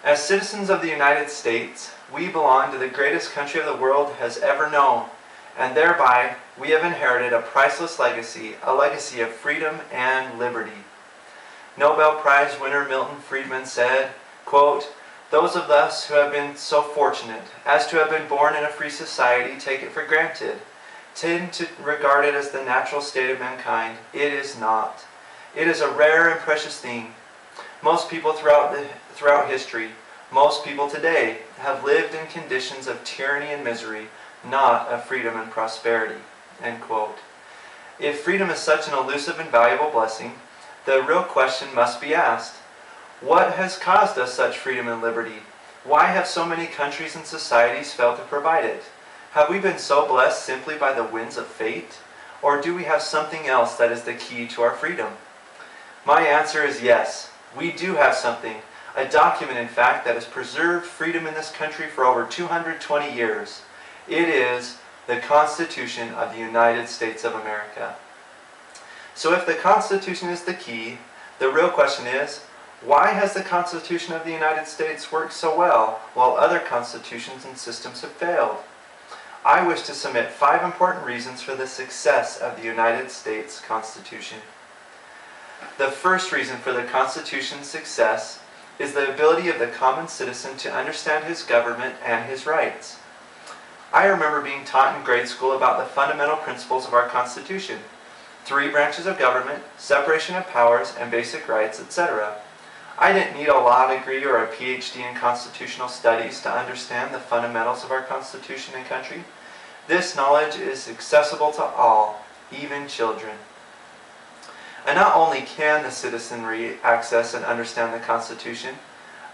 As citizens of the United States, we belong to the greatest country the world has ever known, and thereby we have inherited a priceless legacy, a legacy of freedom and liberty. Nobel Prize winner Milton Friedman said, quote, "Those of us who have been so fortunate as to have been born in a free society take it for granted, tend to regard it as the natural state of mankind. It is not. It is a rare and precious thing. Most people throughout history, most people today, have lived in conditions of tyranny and misery, not of freedom and prosperity." End quote. If freedom is such an elusive and valuable blessing, the real question must be asked: what has caused us such freedom and liberty? Why have so many countries and societies failed to provide it? Have we been so blessed simply by the winds of fate? Or do we have something else that is the key to our freedom? My answer is yes. We do have something, a document in fact that has preserved freedom in this country for over 220 years. It is the Constitution of the United States of America. So if the Constitution is the key, the real question is, why has the Constitution of the United States worked so well while other constitutions and systems have failed? I wish to submit 5 important reasons for the success of the United States Constitution. The first reason for the Constitution's success is the ability of the common citizen to understand his government and his rights. I remember being taught in grade school about the fundamental principles of our Constitution: 3 branches of government, separation of powers, and basic rights, etc. I didn't need a law degree or a PhD in constitutional studies to understand the fundamentals of our Constitution and country. This knowledge is accessible to all, even children. And not only can the citizenry access and understand the Constitution,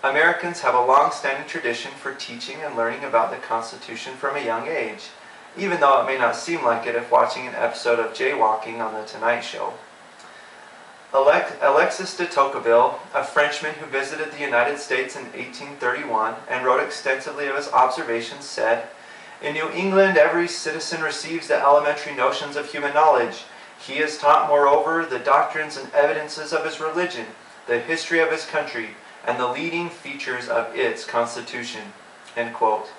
Americans have a long-standing tradition for teaching and learning about the Constitution from a young age, even though it may not seem like it if watching an episode of Jaywalking on The Tonight Show. Alexis de Tocqueville, a Frenchman who visited the United States in 1831 and wrote extensively of his observations, said, "In New England, every citizen receives the elementary notions of human knowledge. He is taught, moreover, the doctrines and evidences of his religion, the history of his country, and the leading features of its Constitution." End quote.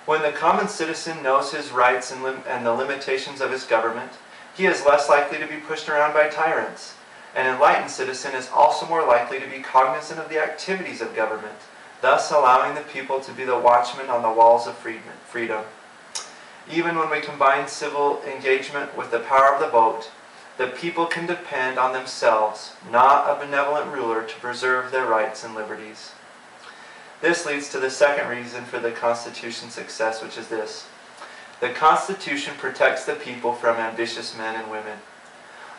When the common citizen knows his rights and the limitations of his government, he is less likely to be pushed around by tyrants. An enlightened citizen is also more likely to be cognizant of the activities of government, thus allowing the people to be the watchmen on the walls of freedom. Even when we combine civil engagement with the power of the vote, the people can depend on themselves, not a benevolent ruler, to preserve their rights and liberties. This leads to the second reason for the Constitution's success, which is this: the Constitution protects the people from ambitious men and women.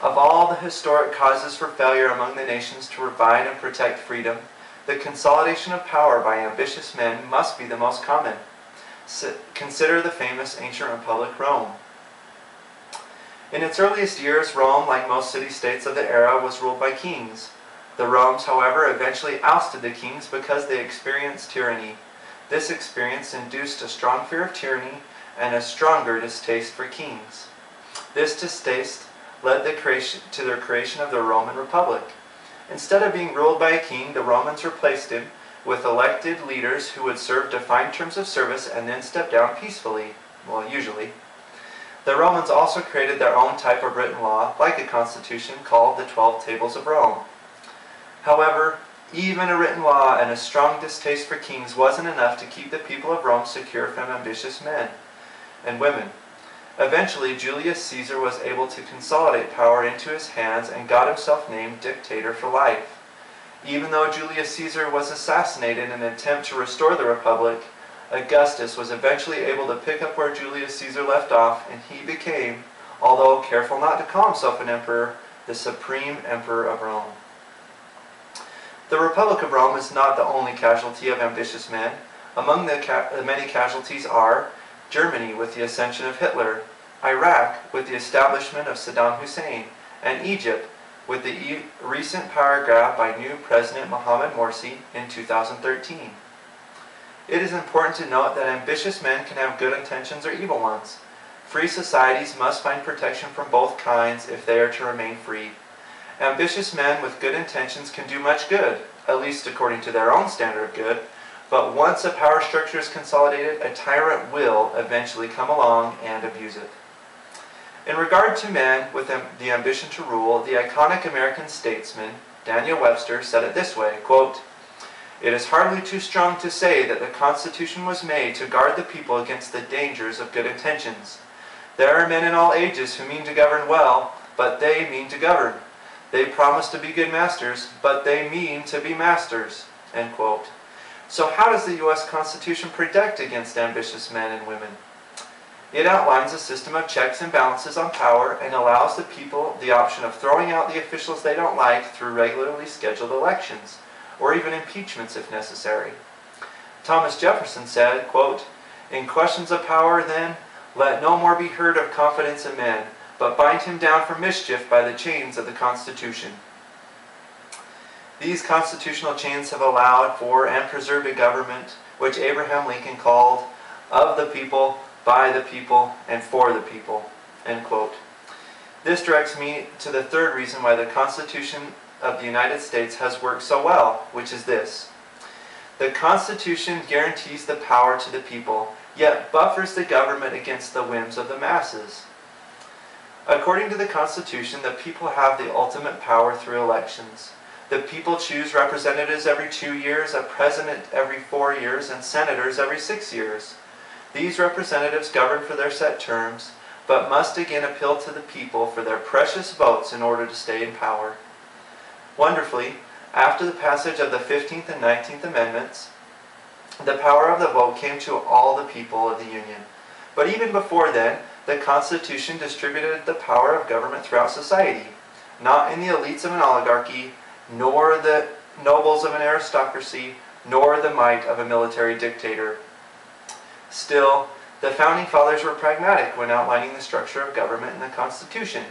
Of all the historic causes for failure among the nations to provide and protect freedom, the consolidation of power by ambitious men must be the most common. Consider the famous ancient republic Rome. In its earliest years, Rome, like most city-states of the era, was ruled by kings. The Romans, however, eventually ousted the kings because they experienced tyranny. This experience induced a strong fear of tyranny and a stronger distaste for kings. This distaste led to the creation of the Roman Republic. Instead of being ruled by a king, the Romans replaced him with elected leaders who would serve defined terms of service and then step down peacefully, well, usually. The Romans also created their own type of written law, like a constitution, called the 12 Tables of Rome. However, even a written law and a strong distaste for kings wasn't enough to keep the people of Rome secure from ambitious men and women. Eventually, Julius Caesar was able to consolidate power into his hands and got himself named dictator for life. Even though Julius Caesar was assassinated in an attempt to restore the Republic, Augustus was eventually able to pick up where Julius Caesar left off, and he became, although careful not to call himself an emperor, the supreme emperor of Rome. The Republic of Rome is not the only casualty of ambitious men. Among the many casualties are Germany with the ascension of Hitler, Iraq with the establishment of Saddam Hussein, and Egypt with the recent power grab by new President Mohamed Morsi in 2013. It is important to note that ambitious men can have good intentions or evil ones. Free societies must find protection from both kinds if they are to remain free. Ambitious men with good intentions can do much good, at least according to their own standard of good, but once a power structure is consolidated, a tyrant will eventually come along and abuse it. In regard to men with the ambition to rule, the iconic American statesman Daniel Webster said it this way, quote, "It is hardly too strong to say that the Constitution was made to guard the people against the dangers of good intentions. There are men in all ages who mean to govern well, but they mean to govern. They promise to be good masters, but they mean to be masters." End quote. So how does the U.S. Constitution protect against ambitious men and women? It outlines a system of checks and balances on power and allows the people the option of throwing out the officials they don't like through regularly scheduled elections, or even impeachments if necessary. Thomas Jefferson said, quote, "In questions of power, then, let no more be heard of confidence in men, but bind him down for mischief by the chains of the Constitution." These constitutional chains have allowed for and preserved a government which Abraham Lincoln called of the people, by the people, and for the people. End quote. This directs me to the third reason why the Constitution of the United States has worked so well, which is this. The Constitution guarantees the power to the people, yet buffers the government against the whims of the masses. According to the Constitution, the people have the ultimate power through elections. The people choose representatives every 2 years, a president every 4 years, and senators every 6 years. These representatives govern for their set terms, but must again appeal to the people for their precious votes in order to stay in power. Wonderfully, after the passage of the 15th and 19th Amendments, the power of the vote came to all the people of the Union. But even before then, the Constitution distributed the power of government throughout society, not in the elites of an oligarchy, nor the nobles of an aristocracy, nor the might of a military dictator. Still, the Founding Fathers were pragmatic when outlining the structure of government in the Constitution.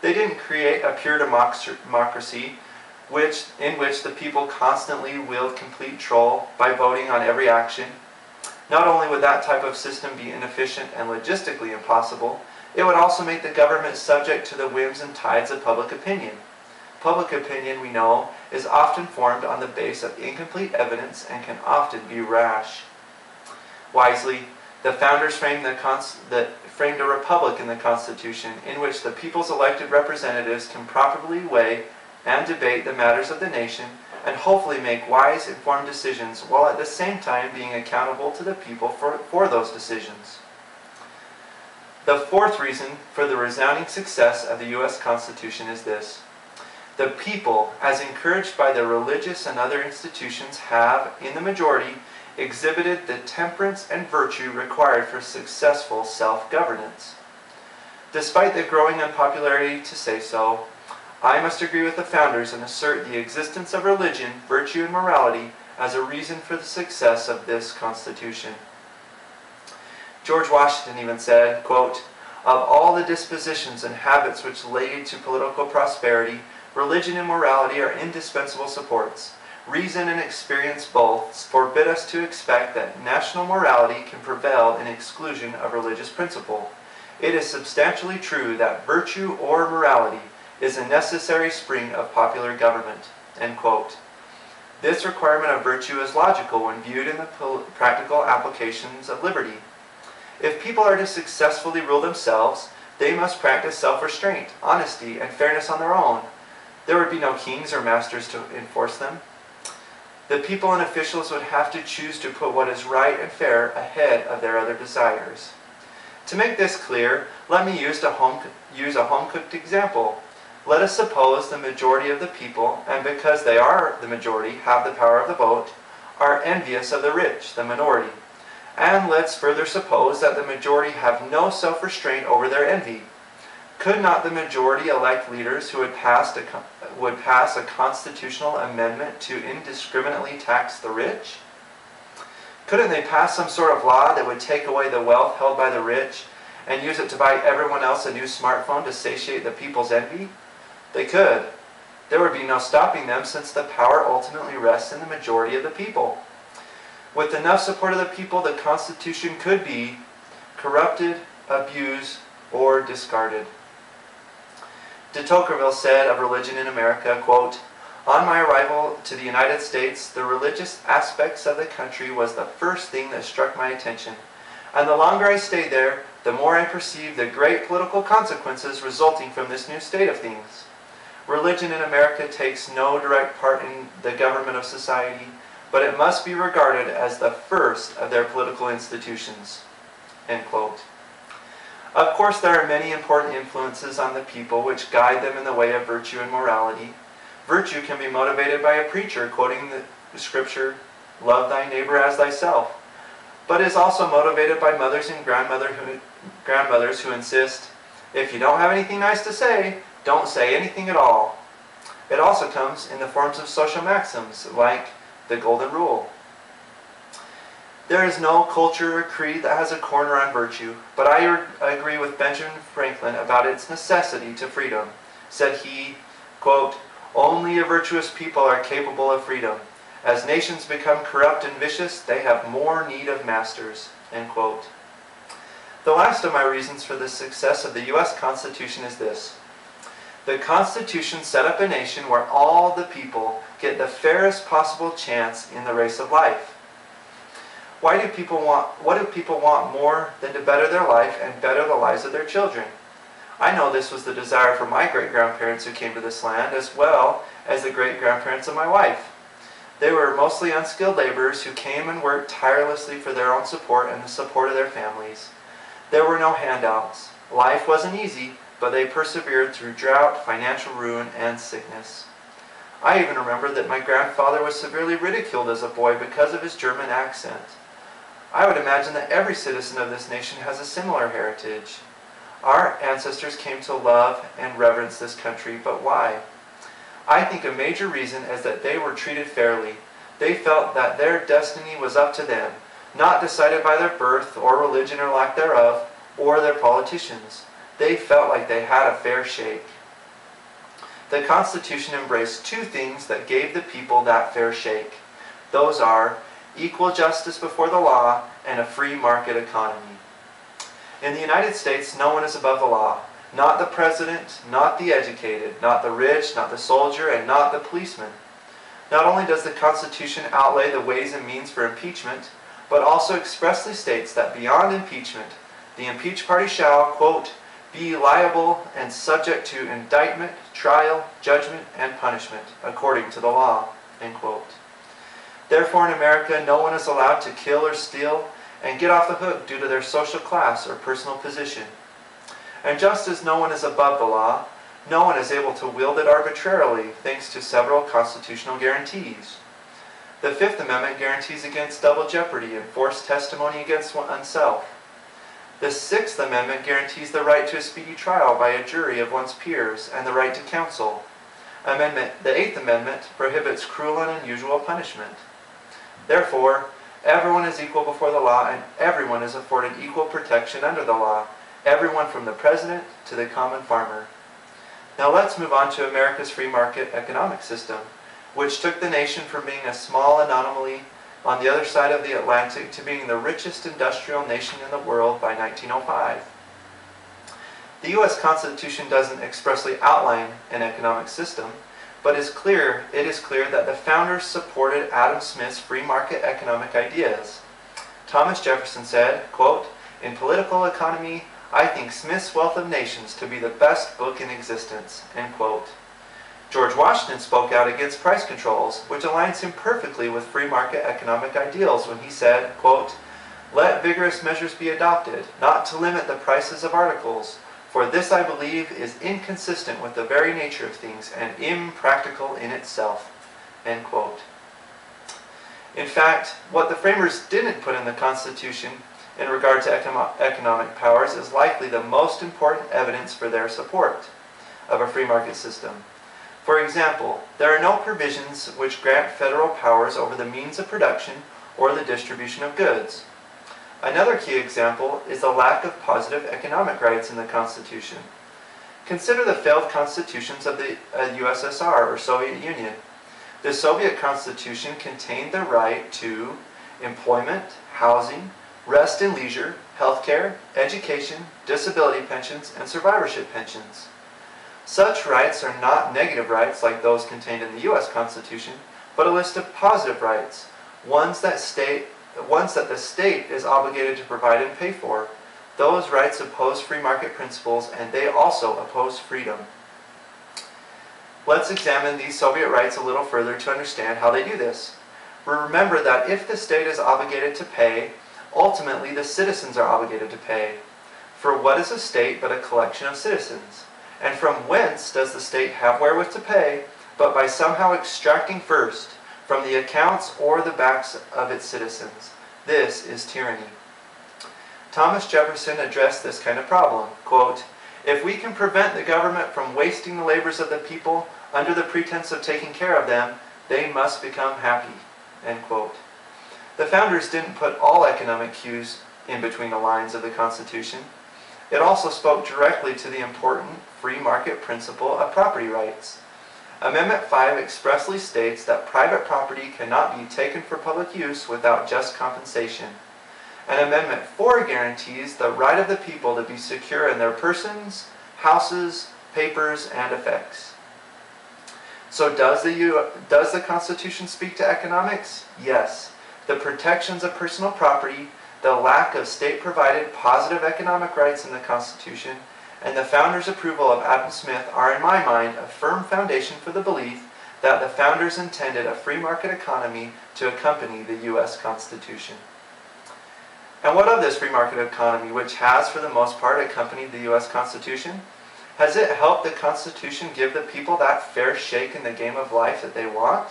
They didn't create a pure democracy in which the people constantly wield complete control by voting on every action. Not only would that type of system be inefficient and logistically impossible, it would also make the government subject to the whims and tides of public opinion. Public opinion, we know, is often formed on the basis of incomplete evidence and can often be rash. Wisely, the founders framed a republic in the Constitution in which the people's elected representatives can properly weigh and debate the matters of the nation and hopefully make wise, informed decisions while at the same time being accountable to the people for those decisions. The fourth reason for the resounding success of the U.S. Constitution is this. The people, as encouraged by their religious and other institutions, have, in the majority, exhibited the temperance and virtue required for successful self-governance. Despite the growing unpopularity to say so, I must agree with the founders and assert the existence of religion, virtue, and morality as a reason for the success of this Constitution. George Washington even said, quote, "Of all the dispositions and habits which lead to political prosperity, religion and morality are indispensable supports. Reason and experience both forbid us to expect that national morality can prevail in exclusion of religious principle. It is substantially true that virtue or morality is a necessary spring of popular government." End quote. This requirement of virtue is logical when viewed in the practical applications of liberty. If people are to successfully rule themselves, they must practice self-restraint, honesty, and fairness on their own. There would be no kings or masters to enforce them. The people and officials would have to choose to put what is right and fair ahead of their other desires. To make this clear, let me use a home-cooked example. Let us suppose the majority of the people, and because they are the majority, have the power of the vote, are envious of the rich, the minority. And let's further suppose that the majority have no self-restraint over their envy. Could not the majority elect leaders who would pass a constitutional amendment to indiscriminately tax the rich? Couldn't they pass some sort of law that would take away the wealth held by the rich and use it to buy everyone else a new smartphone to satiate the people's envy? They could. There would be no stopping them since the power ultimately rests in the majority of the people. With enough support of the people, the Constitution could be corrupted, abused, or discarded. De Tocqueville said of religion in America, quote, On my arrival to the United States, the religious aspects of the country was the first thing that struck my attention, and the longer I stayed there, the more I perceived the great political consequences resulting from this new state of things. Religion in America takes no direct part in the government of society, but it must be regarded as the first of their political institutions." End quote. Of course, there are many important influences on the people which guide them in the way of virtue and morality. Virtue can be motivated by a preacher quoting the scripture, "Love thy neighbor as thyself," but is also motivated by mothers and grandmothers who insist, "If you don't have anything nice to say, don't say anything at all." It also comes in the forms of social maxims like the Golden Rule. There is no culture or creed that has a corner on virtue, but I agree with Benjamin Franklin about its necessity to freedom. Said he, quote, "Only a virtuous people are capable of freedom. As nations become corrupt and vicious, they have more need of masters." End quote. The last of my reasons for the success of the U.S. Constitution is this. The Constitution set up a nation where all the people get the fairest possible chance in the race of life. What do people want more than to better their life and better the lives of their children? I know this was the desire for my great-grandparents who came to this land, as well as the great-grandparents of my wife. They were mostly unskilled laborers who came and worked tirelessly for their own support and the support of their families. There were no handouts. Life wasn't easy, but they persevered through drought, financial ruin, and sickness. I even remember that my grandfather was severely ridiculed as a boy because of his German accent. I would imagine that every citizen of this nation has a similar heritage. Our ancestors came to love and reverence this country, but why? I think a major reason is that they were treated fairly. They felt that their destiny was up to them, not decided by their birth or religion or lack thereof, or their politicians. They felt like they had a fair shake. The Constitution embraced two things that gave the people that fair shake. Those are equal justice before the law and a free market economy. In the United States, no one is above the law. Not the president, not the educated, not the rich, not the soldier, and not the policeman. Not only does the Constitution outlay the ways and means for impeachment, but also expressly states that beyond impeachment, the impeached party shall, quote, "be liable and subject to indictment, trial, judgment, and punishment, according to the law," end quote. Therefore, in America, no one is allowed to kill or steal and get off the hook due to their social class or personal position. And just as no one is above the law, no one is able to wield it arbitrarily, thanks to several constitutional guarantees. The Fifth Amendment guarantees against double jeopardy and forced testimony against oneself. The Sixth Amendment guarantees the right to a speedy trial by a jury of one's peers and the right to counsel. The Eighth Amendment prohibits cruel and unusual punishment. Therefore, everyone is equal before the law and everyone is afforded equal protection under the law, everyone from the president to the common farmer. Now let's move on to America's free market economic system, which took the nation from being a small anomaly on the other side of the Atlantic to being the richest industrial nation in the world by 1905. The U.S. Constitution doesn't expressly outline an economic system, but it is clear that the founders supported Adam Smith's free market economic ideas. Thomas Jefferson said, quote, "In political economy, I think Smith's Wealth of Nations to be the best book in existence," end quote. George Washington spoke out against price controls, which aligns him perfectly with free market economic ideals when he said, quote, "Let vigorous measures be adopted, not to limit the prices of articles, for this I believe is inconsistent with the very nature of things and impractical in itself," end quote. In fact, what the framers didn't put in the Constitution in regard to economic powers is likely the most important evidence for their support of a free market system. For example, there are no provisions which grant federal powers over the means of production or the distribution of goods. Another key example is the lack of positive economic rights in the Constitution. Consider the failed constitutions of the USSR or Soviet Union. The Soviet Constitution contained the right to employment, housing, rest and leisure, healthcare, education, disability pensions, and survivorship pensions. Such rights are not negative rights like those contained in the U.S. Constitution, but a list of positive rights, ones that the state is obligated to provide and pay for. Those rights oppose free market principles, and they also oppose freedom. Let's examine these Soviet rights a little further to understand how they do this. Remember that if the state is obligated to pay, ultimately the citizens are obligated to pay. For what is a state but a collection of citizens? And from whence does the state have wherewith to pay, but by somehow extracting first from the accounts or the backs of its citizens? This is tyranny. Thomas Jefferson addressed this kind of problem. Quote, "If we can prevent the government from wasting the labors of the people under the pretense of taking care of them, they must become happy." End quote. The founders didn't put all economic cues in between the lines of the Constitution. It also spoke directly to the important free market principle of property rights. Amendment 5 expressly states that private property cannot be taken for public use without just compensation. And Amendment 4 guarantees the right of the people to be secure in their persons, houses, papers, and effects. So does the Constitution speak to economics? Yes. The protections of personal property, the lack of state-provided positive economic rights in the Constitution, and the founders' approval of Adam Smith are, in my mind, a firm foundation for the belief that the founders intended a free market economy to accompany the U.S. Constitution. And what of this free market economy, which has, for the most part, accompanied the U.S. Constitution? Has it helped the Constitution give the people that fair shake in the game of life that they want?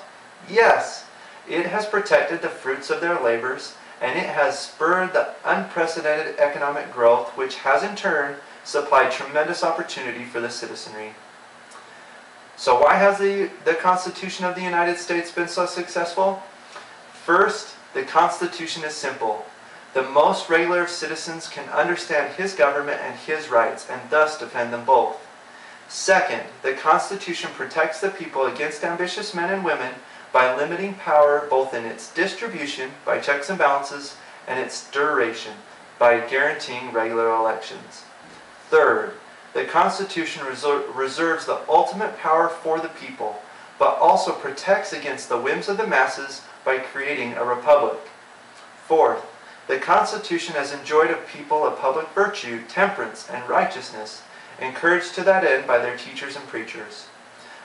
Yes. It has protected the fruits of their labors, and it has spurred the unprecedented economic growth, which has in turn supplied tremendous opportunity for the citizenry. So why has the Constitution of the United States been so successful? First, the Constitution is simple. The most regular of citizens can understand his government and his rights, and thus defend them both. Second, the Constitution protects the people against ambitious men and women by limiting power both in its distribution, by checks and balances, and its duration, by guaranteeing regular elections. Third, the Constitution reserves the ultimate power for the people, but also protects against the whims of the masses by creating a republic. Fourth, the Constitution has enjoined of people a public virtue, temperance, and righteousness, encouraged to that end by their teachers and preachers.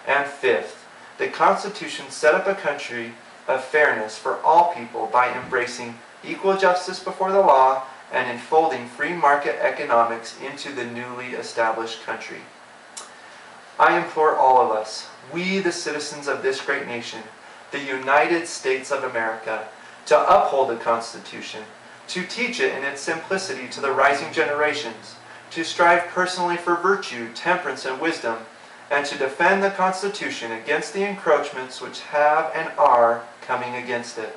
And fifth, the Constitution set up a country of fairness for all people by embracing equal justice before the law and enfolding free market economics into the newly established country. I implore all of us, we the citizens of this great nation, the United States of America, to uphold the Constitution, to teach it in its simplicity to the rising generations, to strive personally for virtue, temperance, and wisdom, and to defend the Constitution against the encroachments which have and are coming against it.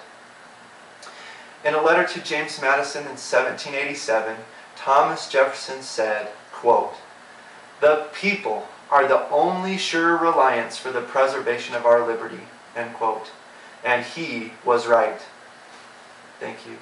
In a letter to James Madison in 1787, Thomas Jefferson said, quote, "The people are the only sure reliance for the preservation of our liberty," end quote. And he was right. Thank you.